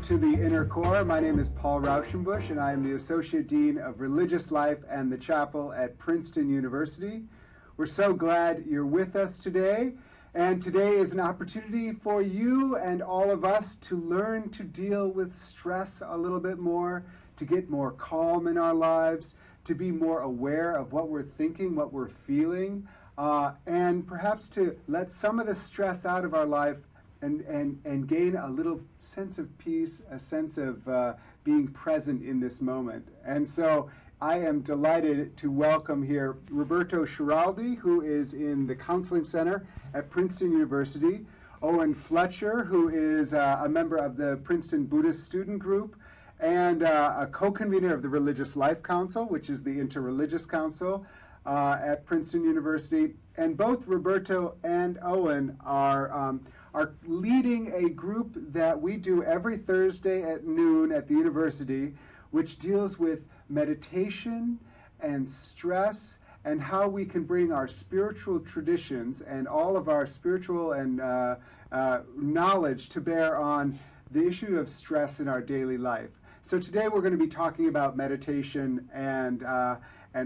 to the Inner Core. My name is Paul Rauschenbusch, and I am the Associate Dean of Religious Life and the Chapel at Princeton University. We're so glad you're with us today, and today is an opportunity for you and all of us to learn to deal with stress a little bit more, to get more calm in our lives, to be more aware of what we're thinking, what we're feeling, and perhaps to let some of the stress out of our life and gain a little sense of peace, a sense of being present in this moment. And so I am delighted to welcome here Roberto Schiraldi, who is in the Counseling Center at Princeton University, Owen Fletcher, who is a member of the Princeton Buddhist Student Group, and a co-convener of the Religious Life Council, which is the Interreligious Council at Princeton University. And both Roberto and Owen are leading a group that we do every Thursday at noon at the university, which deals with meditation and stress and how we can bring our spiritual traditions and all of our spiritual and knowledge to bear on the issue of stress in our daily life. So today we're going to be talking about meditation and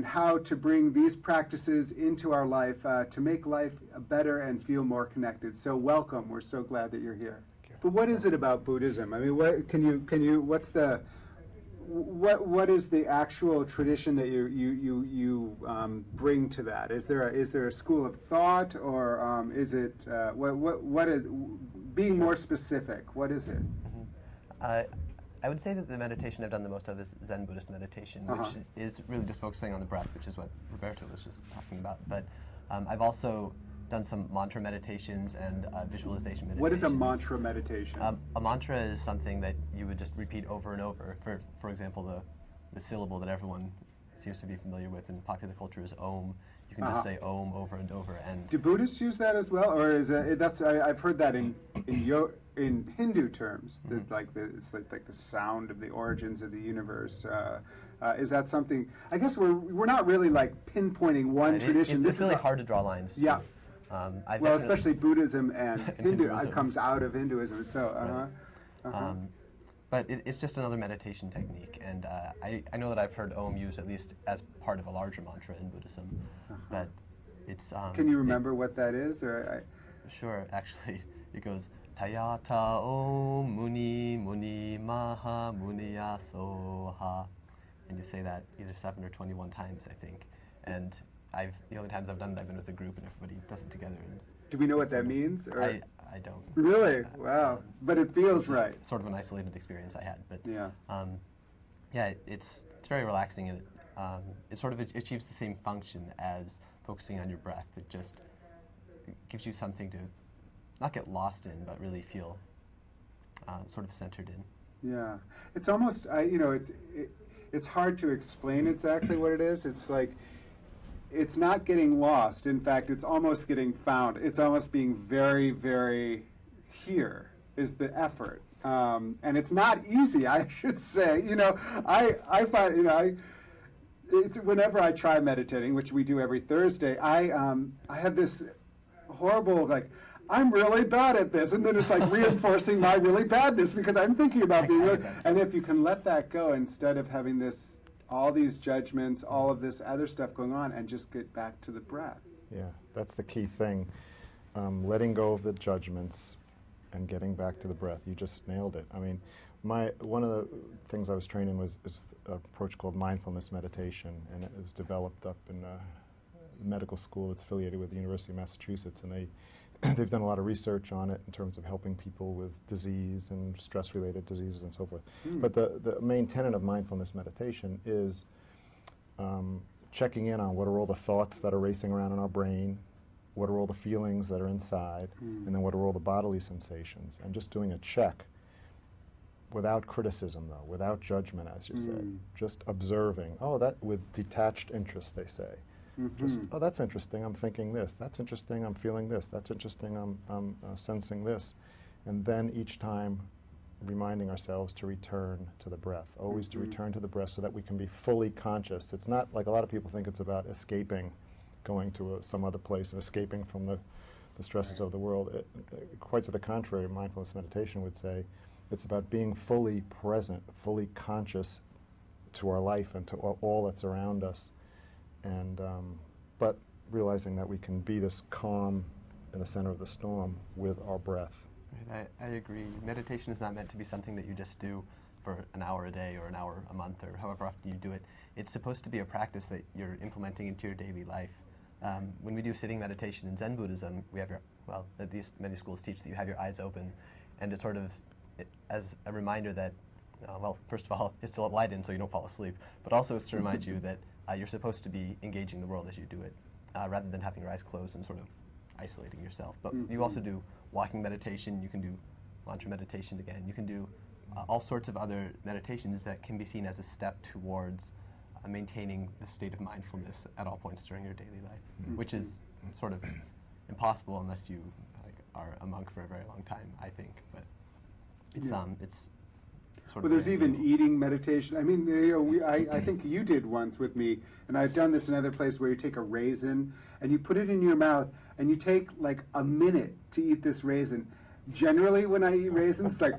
how to bring these practices into our life to make life better and feel more connected. So welcome. We're so glad that you're here. But what is it about Buddhism? I mean, what is the actual tradition that you bring to that? Is there a school of thought, or is it what is, being more specific? What is it? I would say that the meditation I've done the most of is Zen Buddhist meditation, which is really just focusing on the breath, which is what Roberto was just talking about. But I've also done some mantra meditations and visualization meditations. What is a mantra meditation? A mantra is something that you would just repeat over and over. For example, the syllable that everyone seems to be familiar with in popular culture is Om. You can just say Om over and over. And do Buddhists use that as well, or is I've heard that in Hindu terms, it's like the sound of the origins of the universe. Is that something? I guess we're not really like pinpointing one tradition. It's really hard to draw lines. Yeah. Well, especially Buddhism and Hinduism comes out of Hinduism. So. But it's just another meditation technique, and I know that I've heard Om used at least as part of a larger mantra in Buddhism. But it's. Can you remember what that is, or? Sure. Actually, it goes Tayata Om Muni Muni Maha Muniya Soha, and you say that either 7 or 21 times, I think. And the only times I've done it, I've been with a group, and everybody does it together. And do we know what that means? Or? I don't. Really? Wow. But it feels right. Sort of an isolated experience I had, but yeah. Yeah, it's very relaxing, and it sort of achieves the same function as focusing on your breath. It just gives you something to not get lost in, but really feel sort of centered in. Yeah, it's almost it's hard to explain exactly what it is. It's like it's not getting lost. In fact, it's almost getting found. It's almost being very, very here is the effort. And it's not easy, I should say. I find, whenever I try meditating, which we do every Thursday, I have this horrible, I'm really bad at this, and then it's like reinforcing my really badness because I'm thinking about being really, and if you can let that go instead of having all these judgments, all of this other stuff going on, and just get back to the breath. Yeah, that's the key thing. Letting go of the judgments and getting back to the breath. You just nailed it. I mean, one of the things I was trained in is an approach called mindfulness meditation, and it was developed up in medical school that's affiliated with the University of Massachusetts, and they've done a lot of research on it in terms of helping people with disease and stress-related diseases and so forth. But the main tenet of mindfulness meditation is checking in on what are all the thoughts that are racing around in our brain, what are all the feelings that are inside, and then what are all the bodily sensations, and just doing a check without criticism, though, without judgment, as you said, just observing. Oh, that with detached interest, they say. Just, oh, that's interesting, I'm thinking this. That's interesting, I'm feeling this. That's interesting, I'm sensing this. And then each time reminding ourselves to return to the breath, always to return to the breath so that we can be fully conscious. It's not like a lot of people think it's about escaping, going to some other place and escaping from the stresses of the world. Quite to the contrary, mindfulness meditation would say It's about being fully present, fully conscious to our life and to all that's around us, and but realizing that we can be this calm in the center of the storm with our breath. Right, I agree. Meditation is not meant to be something that you just do for an hour a day or an hour a month or however often you do it. It's supposed to be a practice that you're implementing into your daily life. When we do sitting meditation in Zen Buddhism, we have well, at least many schools teach that you have your eyes open, and it's sort of as a reminder that, well, first of all, it's to let light in so you don't fall asleep, but also it's to remind you that you're supposed to be engaging the world as you do it, rather than having your eyes closed and sort of isolating yourself. But you also do walking meditation, you can do mantra meditation again, you can do all sorts of other meditations that can be seen as a step towards maintaining the state of mindfulness at all points during your daily life, which is sort of impossible unless you are a monk for a very long time, I think. But it's it's sort of. Well, there's even eating meditation. I mean, you know, I think you did once with me, and I've done this in other places where you take a raisin and you put it in your mouth and you take like a minute to eat this raisin. Generally, when I eat raisins, like.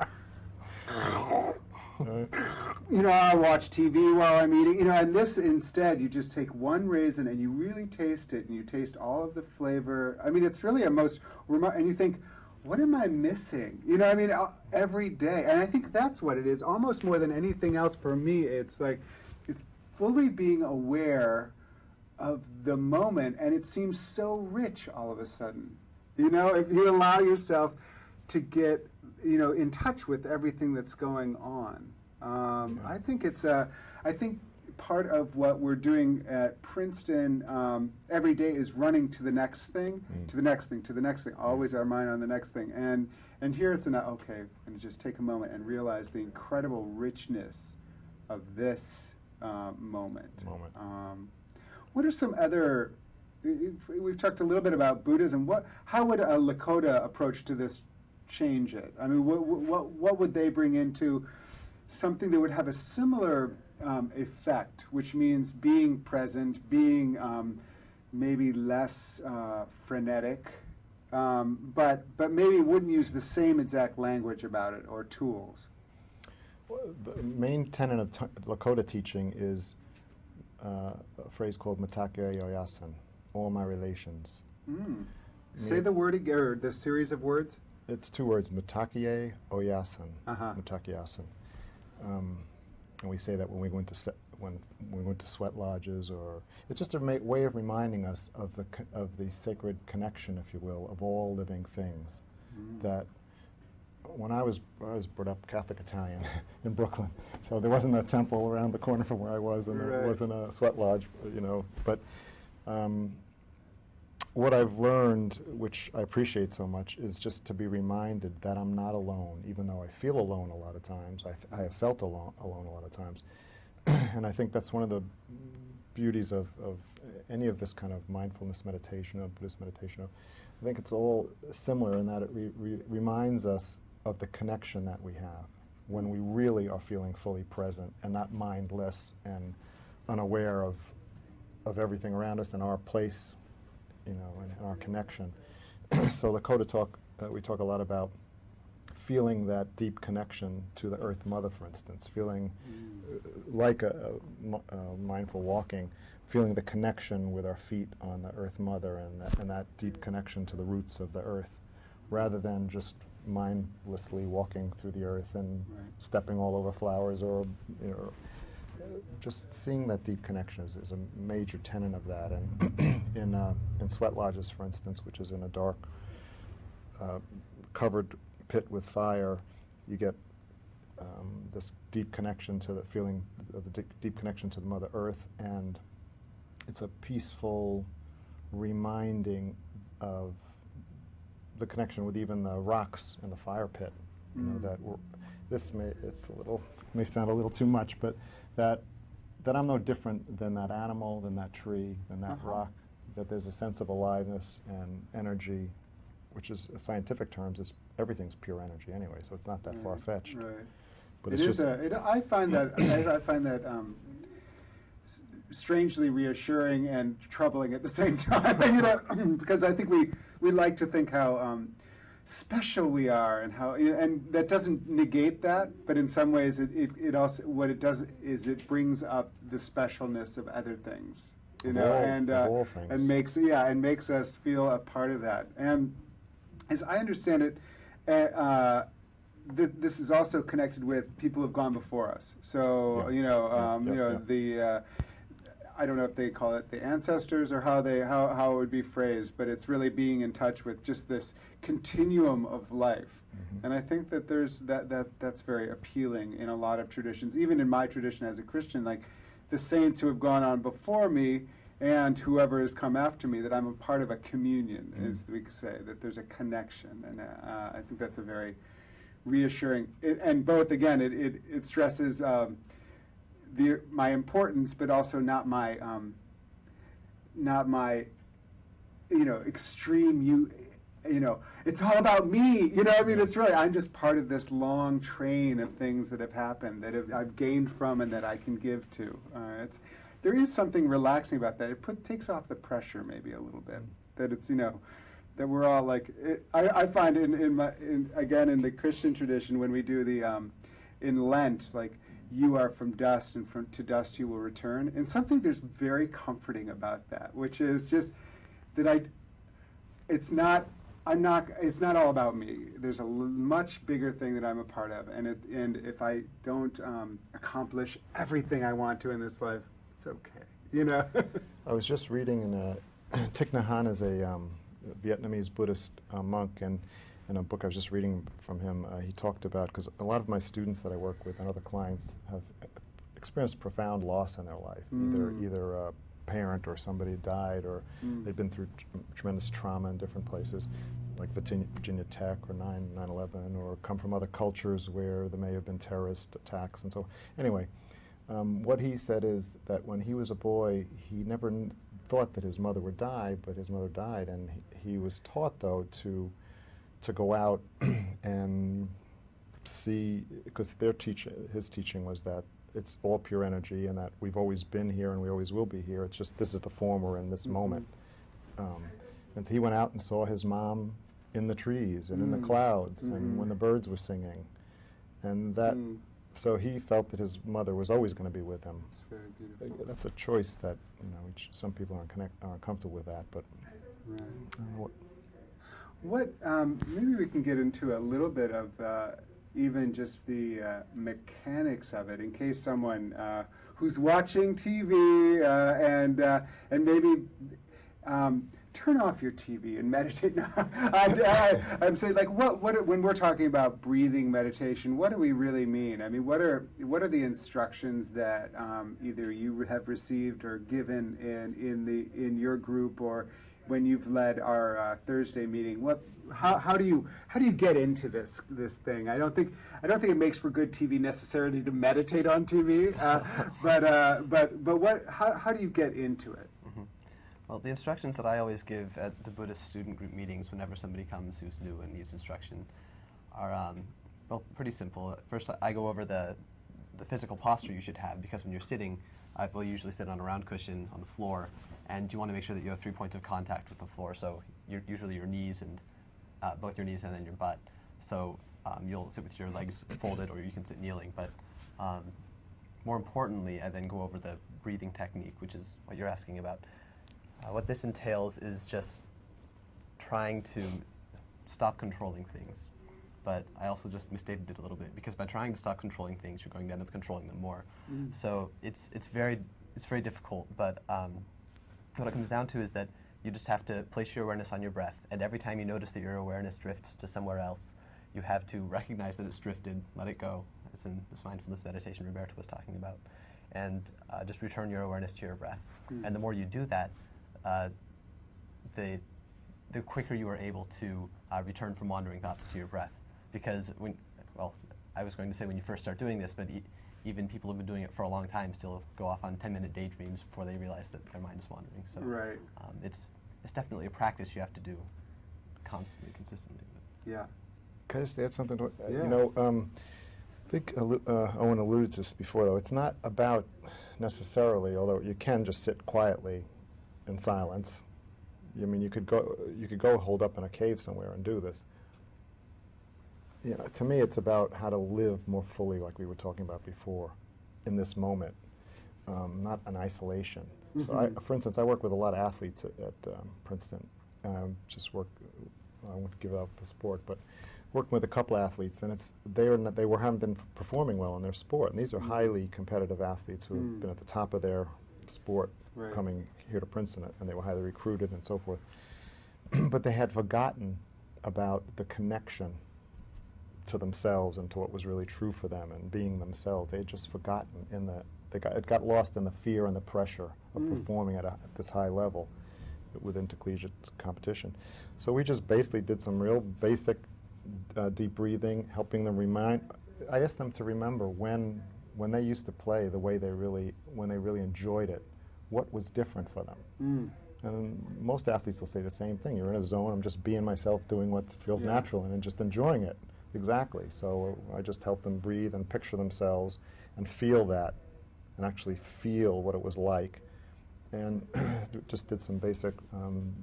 You know, I watch TV while I'm eating, you know, and this instead, you just take one raisin and you really taste it, and you taste all of the flavor. I mean, it's really a most, and you think, what am I missing? You know, I mean, every day. And I think that's what it is, almost more than anything else for me. It's like, it's fully being aware of the moment, and it seems so rich all of a sudden. You know, if you allow yourself to get, you know, in touch with everything that's going on. I think it's I think part of what we're doing at Princeton every day is running to the next thing, to the next thing, to the next thing. Always our mind on the next thing. And here it's okay, I'm going to just take a moment and realize the incredible richness of this moment. What are some other? We've talked a little bit about Buddhism. How would a Lakota approach to this change it? I mean, what would they bring into something that would have a similar effect, which means being present, being maybe less frenetic, but maybe wouldn't use the same exact language about it or tools? Well, the main tenet of Lakota teaching is a phrase called Mitakuye Oyasin, all my relations. Say the word again, or the series of words. It's two words, Mitakuye Oyasin. Mitakuye-asin. And we say that when we go into when we go into sweat lodges, or it's just a way of reminding us of the sacred connection, if you will, of all living things. That when I was brought up Catholic Italian in Brooklyn, so there wasn't a temple around the corner from where I was, and there wasn't a sweat lodge, you know. But what I've learned, which I appreciate so much, is just to be reminded that I'm not alone, even though I feel alone a lot of times. I have felt alone a lot of times. And I think that's one of the beauties of any of this kind of mindfulness meditation or Buddhist meditation. I think it's all similar in that it reminds us of the connection that we have when we really are feeling fully present and not mindless and unaware of everything around us and our place, you know, and our connection. So Lakota we talk a lot about feeling that deep connection to the Earth Mother, for instance, feeling like a mindful walking, feeling the connection with our feet on the Earth Mother and that deep connection to the roots of the Earth, rather than just mindlessly walking through the Earth and stepping all over flowers, or you know, just seeing that deep connection is a major tenet of that. And in sweat lodges, for instance, which is in a dark, covered pit with fire, you get this deep connection to the feeling of the deep connection to the Mother Earth, and it's a peaceful reminding of the connection with even the rocks in the fire pit. You know, that may sound a little too much, but that I'm no different than that animal, than that tree, than that rock, that there's a sense of aliveness and energy, which is, scientific terms, everything's pure energy anyway, so it's not that far-fetched. But I find that strangely reassuring and troubling at the same time, you know, because I think we like to think how special we are, and how, and that doesn't negate that, but in some ways it also, what it does is it brings up the specialness of other things, and makes us feel a part of that. And as I understand it, this is also connected with people who have gone before us. So I don't know if they call it the ancestors or how it would be phrased, but it's really being in touch with just this continuum of life. And I think that that's very appealing in a lot of traditions, even in my tradition as a Christian, like the saints who have gone on before me and whoever has come after me, that I'm a part of a communion, as we could say, that there's a connection. And I think that's a very reassuring, and both, again, it stresses my importance, but also not my extreme, it's all about me, I mean, it's really, I'm just part of this long train of things that have happened, that I've gained from and that I can give to. There is something relaxing about that. It takes off the pressure maybe a little bit, that it's, that we're all like, I find in the Christian tradition, when we do the, in Lent, like, you are from dust, and to dust you will return. And there's very comforting about that, which is just that it's not all about me. There's a much bigger thing that I'm a part of, and if I don't accomplish everything I want to in this life, it's okay, I was just reading Thich Nhat Hanh is a Vietnamese Buddhist monk, and in a book I was just reading from him, he talked about, because a lot of my students that I work with and other clients have experienced profound loss in their life. Either a parent or somebody died, or they've been through tremendous trauma in different places, like Virginia Tech or 9/11, or come from other cultures where there may have been terrorist attacks. And so anyway, what he said is that when he was a boy, he never thought that his mother would die, but his mother died, and he was taught, though, to go out and see, because his teaching was that it's all pure energy, and that we've always been here and we always will be here. It's just this is the form we're in this moment. And he went out and saw his mom in the trees and in the clouds and when the birds were singing, and that. So he felt that his mother was always going to be with him. That's very beautiful. That's a choice that some people aren't comfortable with that, but. What maybe we can get into a little bit of even just the mechanics of it, in case someone who's watching TV and maybe turn off your TV and meditate. No, I'm saying, like, what when we're talking about breathing meditation, what do we really mean? I mean, what are the instructions that either you have received or given in your group, or when you've led our Thursday meeting? How do you get into this thing? I don't think it makes for good TV necessarily to meditate on TV, but how do you get into it? Well, the instructions that I always give at the Buddhist student group meetings whenever somebody comes who's new and needs instruction are pretty simple. First, I go over the physical posture you should have, because when you're sitting, we'll usually sit on a round cushion on the floor, and you want to make sure that you have 3 points of contact with the floor. So usually your knees and both your knees and then your butt. So you'll sit with your legs folded, or you can sit kneeling. But more importantly, I then go over the breathing technique, which is what you're asking about. What this entails is just trying to stop controlling things. But I also just misstated it a little bit, because by trying to stop controlling things, you're going to end up controlling them more. So it's very difficult. But what it comes down to is that you just have to place your awareness on your breath, and every time you notice that your awareness drifts to somewhere else, you have to recognize that it's drifted, let it go. It's in this mindfulness meditation Roberto was talking about, and just return your awareness to your breath. And the more you do that, the quicker you are able to return from wandering thoughts to your breath. Because I was going to say when you first start doing this, but even people who have been doing it for a long time still go off on 10-minute daydreams before they realize that their mind is wandering. So it's definitely a practice you have to do constantly, consistently. Yeah. Can I just add something to it? I think Owen alluded to this before, though. It's not about necessarily, although you can just sit quietly in silence. I mean, you could go hold up in a cave somewhere and do this. you know, to me, it's about how to live more fully, like we were talking about before, in this moment, not an isolation. Mm-hmm. So, for instance, I work with a lot of athletes at Princeton. Just work. I won't give up the sport, but working with a couple athletes, and haven't been performing well in their sport. And these are highly competitive athletes who have been at the top of their sport, coming here to Princeton, and they were highly recruited and so forth. But they had forgotten about the connection to themselves and to what was really true for them and being themselves. They had just forgotten it got lost in the fear and the pressure of performing at this high level with intercollegiate competition. So we just basically did some real basic deep breathing, helping them I asked them to remember when they used to play the way when they really enjoyed it, what was different for them. And most athletes will say the same thing. You're in a zone, I'm just being myself, doing what feels natural and just enjoying it. Exactly. So I just help them breathe and picture themselves and feel that, and actually feel what it was like. And just did some basic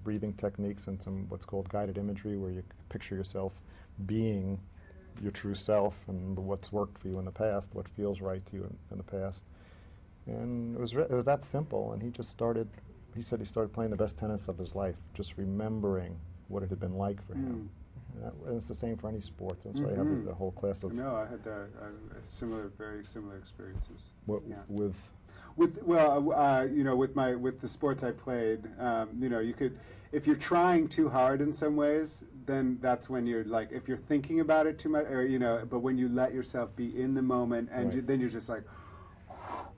breathing techniques and some what's called guided imagery, where you picture yourself being your true self and what's worked for you in the past, what feels right to you in the past. And it was that simple. And he said he started playing the best tennis of his life, just remembering what it had been like for him. And it's the same for any sport. That's why I have the whole class of. No, I had very similar experiences. With the sports I played, you could, if you're trying too hard in some ways, then that's when you're like, if you're thinking about it too much, or but when you let yourself be in the moment, and then you're just like,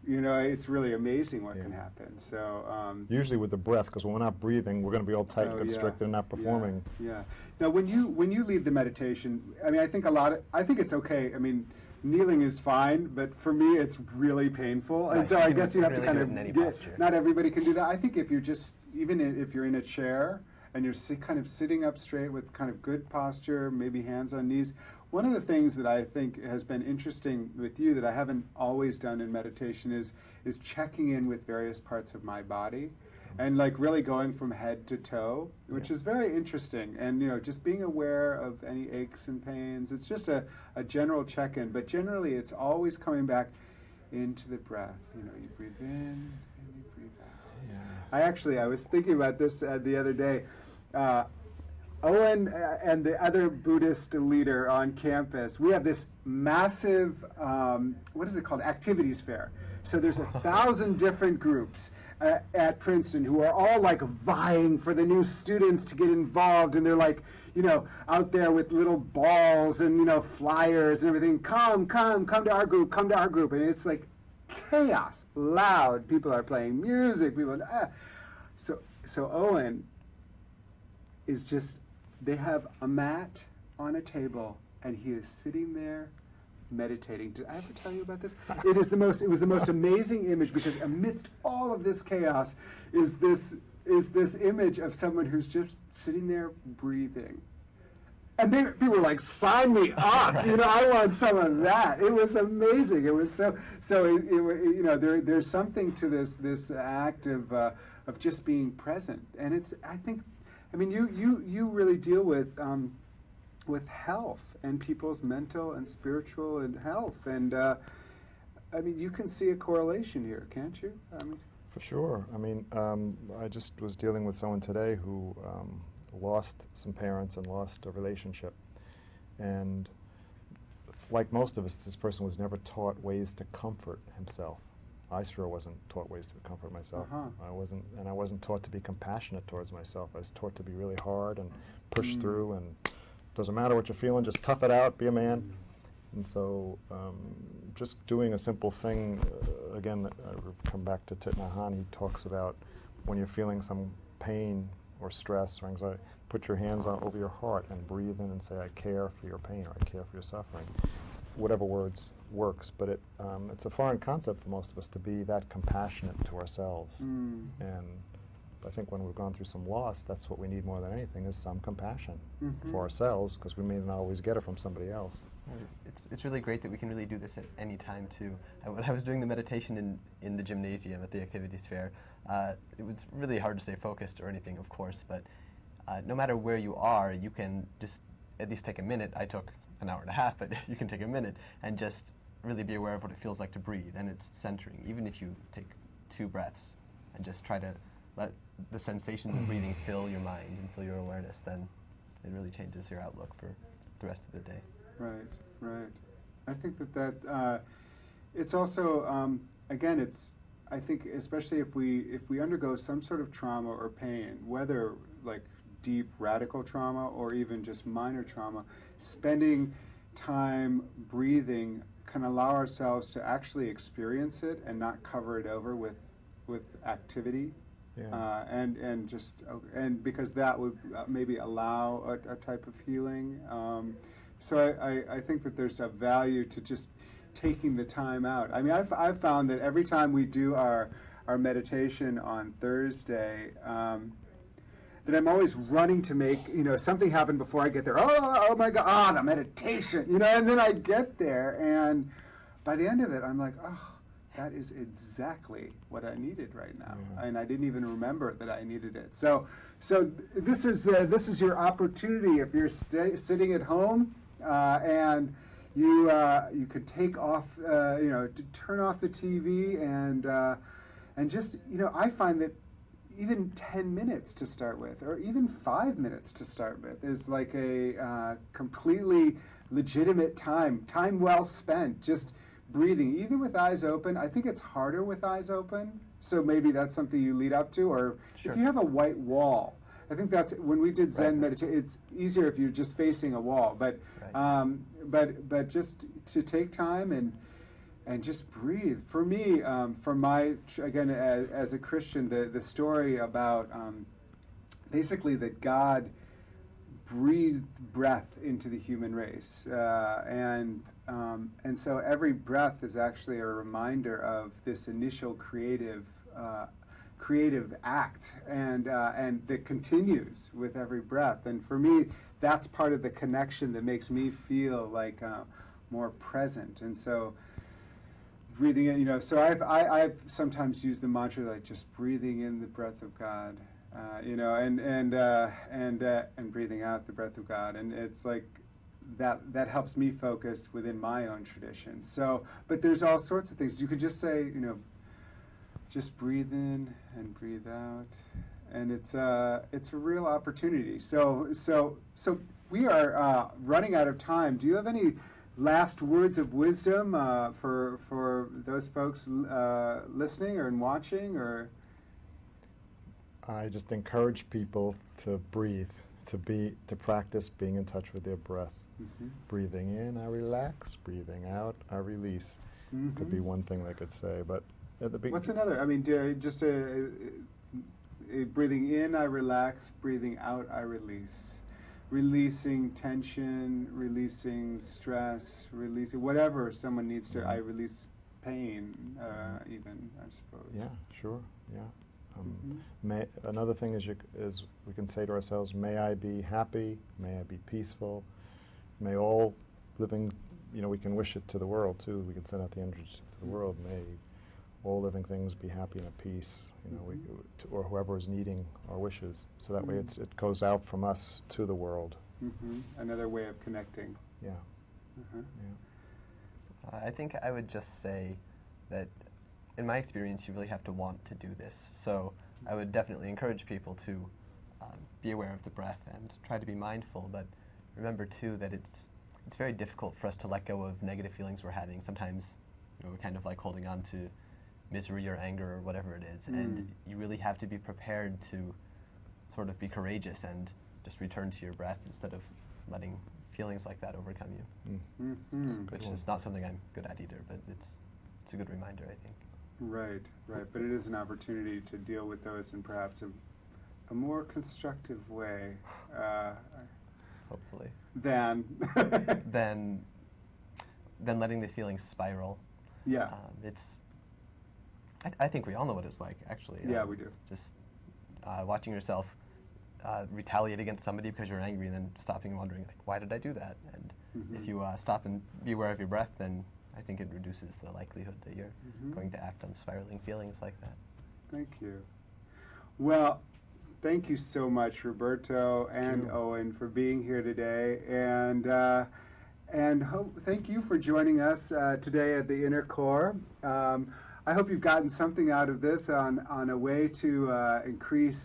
it's really amazing what can happen. So usually with the breath, because when we're not breathing, we're going to be all tight and constricted and not performing. Yeah. Now, when you lead the meditation, I mean, I think it's okay. I mean, kneeling is fine, but for me, it's really painful, and so I guess you have to kind of. Not everybody can do that. I think if you're if you're in a chair and you're kind of sitting up straight with kind of good posture, maybe hands on knees. One of the things that I think has been interesting with you that I haven't always done in meditation is checking in with various parts of my body, and like really going from head to toe, which is very interesting. And just being aware of any aches and pains. It's just a general check-in, but generally it's always coming back into the breath. You breathe in and you breathe out. I was thinking about this the other day. Owen and the other Buddhist leader on campus, we have this massive, what is it called, activities fair. So there's 1,000 different groups at Princeton who are all like vying for the new students to get involved, and they're like, out there with little balls and, flyers and everything. Come to our group, come to our group. And it's like chaos, loud. People are playing music. So Owen is just, they have a mat on a table, and he is sitting there meditating. Did I ever tell you about this? It was the most amazing image, because amidst all of this chaos is this image of someone who's just sitting there breathing. And people were like, sign me up! I want some of that. It was amazing. It was there's something to this act of just being present, and you really deal with health and people's mental and spiritual and health, and you can see a correlation here, can't you? For sure. I just was dealing with someone today who lost some parents and lost a relationship, and like most of us, this person was never taught ways to comfort himself. I sure wasn't taught ways to comfort myself. I wasn't taught to be compassionate towards myself. I was taught to be really hard and push through, and doesn't matter what you're feeling, just tough it out, be a man. And so just doing a simple thing, again, I come back to Thich Nhat Hanh. He talks about when you're feeling some pain or stress or anxiety, put your hands over your heart and breathe in and say, I care for your pain, or I care for your suffering. Whatever words works, but it's a foreign concept for most of us to be that compassionate to ourselves. And I think when we've gone through some loss, that's what we need more than anything, is some compassion for ourselves, because we may not always get it from somebody else. It's really great that we can really do this at any time too. When I was doing the meditation in the gymnasium at the activities fair, it was really hard to stay focused or anything, of course, but no matter where you are, you can just at least take a minute. I took an hour and a half, but you can take a minute and just really be aware of what it feels like to breathe, and it's centering. Even if you take 2 breaths and just try to let the sensations of breathing fill your mind and fill your awareness, then it really changes your outlook for the rest of the day. Right, right. I think that it's also, again, it's, I think especially if we undergo some sort of trauma or pain, whether like deep radical trauma or even just minor trauma, spending time breathing can allow ourselves to actually experience it and not cover it over with activity. Yeah. And because that would maybe allow a type of healing. So I think that there's a value to just taking the time out. I mean, I've found that every time we do our meditation on Thursday, that I'm always running to make, something happen before I get there. Oh my God, the meditation, and then I get there, and by the end of it, I'm like, oh, that is exactly what I needed right now, and I didn't even remember that I needed it. So this is your opportunity if you're sitting at home and you could take off, to turn off the TV and just, I find that even 10 minutes to start with, or even 5 minutes to start with, is like a completely legitimate time well spent, just breathing, either with eyes open. I think it's harder with eyes open, so maybe that's something you lead up to, or if you have a white wall. I think that's, when we did Zen meditation, it's easier if you're just facing a wall, but just to take time and just breathe. For me, again, as a Christian, the story about basically that God breathed breath into the human race, and so every breath is actually a reminder of this initial creative act, and that continues with every breath. And for me, that's part of the connection that makes me feel like more present. And so breathing in, so I've sometimes used the mantra like just breathing in the breath of God, and breathing out the breath of God, and it's like that helps me focus within my own tradition. So, but there's all sorts of things you could just say, just breathe in and breathe out, and it's a real opportunity. So we are running out of time. Do you have any last words of wisdom for those folks listening or watching? Or I just encourage people to breathe, to practice being in touch with their breath. Breathing in, I relax. Breathing out, I release. Could be one thing they could say, but at the what's another? I mean, just breathing in, I relax. Breathing out, I release. Releasing tension, releasing stress, releasing whatever someone needs to. I release pain, even, I suppose. Yeah, sure. Yeah. Another thing is we can say to ourselves, may I be happy, may I be peaceful, may all living, we can wish it to the world too. We can send out the energy to the world. May all living things be happy and at peace, or whoever is needing our wishes. So that way it goes out from us to the world. Another way of connecting. Yeah. I think I would just say that in my experience, you really have to want to do this. So I would definitely encourage people to be aware of the breath and try to be mindful, but remember too that it's very difficult for us to let go of negative feelings we're having. Sometimes we're kind of like holding on to misery or anger or whatever it is, and you really have to be prepared to sort of be courageous and just return to your breath instead of letting feelings like that overcome you. Which is not something I'm good at either, but it's a good reminder, I think. Right. But it is an opportunity to deal with those in perhaps a more constructive way. Hopefully. Than letting the feelings spiral. Yeah. I think we all know what it's like, actually. Yeah, we do. Just watching yourself retaliate against somebody because you're angry, and then stopping and wondering, like, why did I do that? And if you stop and be aware of your breath, then I think it reduces the likelihood that you're going to act on spiraling feelings like that. Thank you. Well, thank you so much, Roberto and Owen, for being here today. And thank you for joining us today at the Inner Core. I hope you've gotten something out of this on a way to increase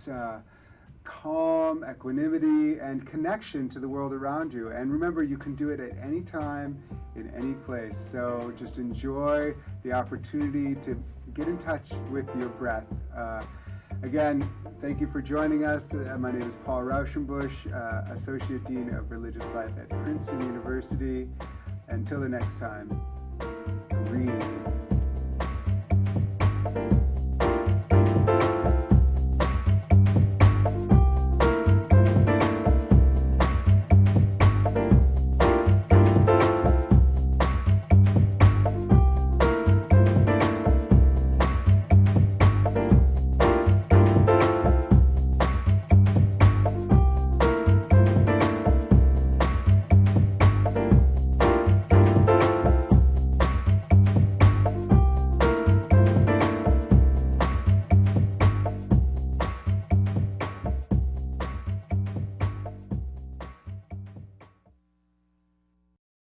calm, equanimity, and connection to the world around you. And remember, you can do it at any time, in any place. So just enjoy the opportunity to get in touch with your breath. Again, thank you for joining us. My name is Paul Rauschenbusch, Associate Dean of Religious Life at Princeton University. Until the next time, breathe.